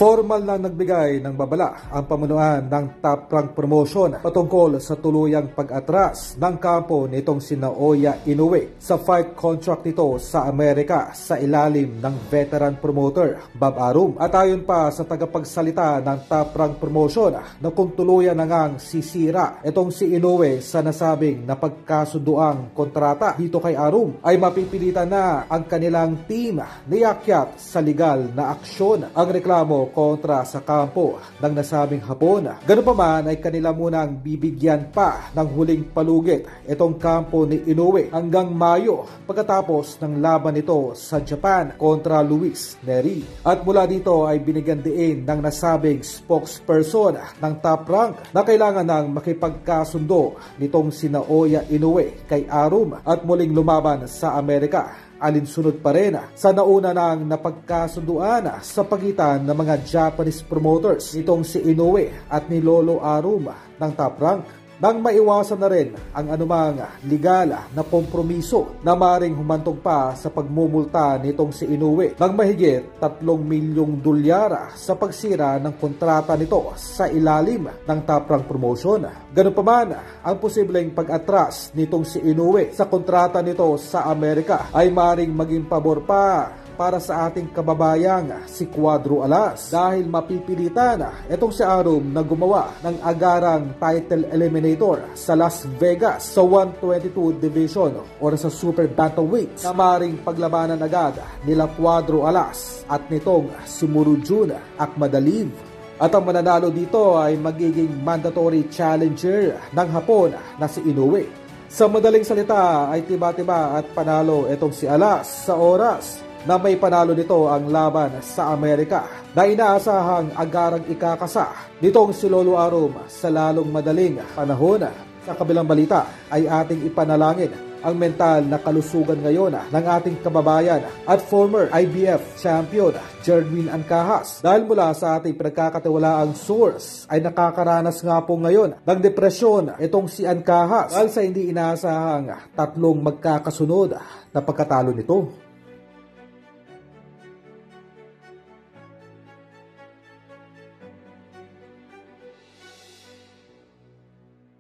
Formal na nagbigay ng babala ang pamunuan ng Top Rank Promotion patungkol sa tuluyang pag-atras ng kampo nitong si Naoya Inoue sa fight contract nito sa Amerika sa ilalim ng veteran promoter Bob Arum. At ayon pa sa tagapagsalita ng Top Rank Promotion na kung tuluyan na ngang sisira itong si Inoue sa nasabing napagkasunduang kontrata dito kay Arum, ay mapipilitan na ang kanilang team na iakyat sa legal na aksyon ang reklamo kontra sa kampo ng nasabing Hapon. Ganun pa man ay kanila munang bibigyan pa ng huling palugit itong kampo ni Inoue hanggang Mayo pagkatapos ng laban nito sa Japan kontra Luis Nery. At mula dito ay binigyan din ng nasabing spokesperson ng Top Rank na kailangan nang makipagkasundo nitong si Naoya Inoue kay Arum at muling lumaban sa Amerika. Alinsunod pa rin sa nauna ng napagkasunduan sa pagitan ng mga Japanese promoters nitong si Inoue at ni Lolo Arum ng Top Rank, nang maiwasan na rin ang anumang legal na kompromiso na maring humantong pa sa pagmumulta nitong si Inoue ng mahigit 3 milyong dolyar sa pagsira ng kontrata nito sa ilalim ng Top Rank Promotion. Ganun pa man, ang posibleng pag-atras nitong si Inoue sa kontrata nito sa Amerika ay maring maging pabor pa para sa ating kababayang si Cuadro Alas dahil mapipilitan itong si Arum na gumawa ng agarang title eliminator sa Las Vegas sa 122 division o sa Super Bantamweight na maring paglabanan agad nila Cuadro Alas at nitong si Murodjun Akhmadaliev. At ang mananalo dito ay magiging mandatory challenger ng Hapon na si Inoue. Sa madaling salita ay tiba-tiba at panalo itong si Alas sa oras na may panalo nito ang laban sa Amerika na inaasahang agarang ikakasa nitong si Lolo Arum sa lalong madaling panahon. Sa kabilang balita ay ating ipanalangin ang mental na kalusugan ngayon ng ating kababayan at former IBF champion Jerwin Ancahas dahil mula sa ating pinagkakatiwalaang source ay nakakaranas nga po ngayon ng depresyon itong si Ancahas dahil sa hindi inaasahang 3 magkakasunod na pagkatalo nito.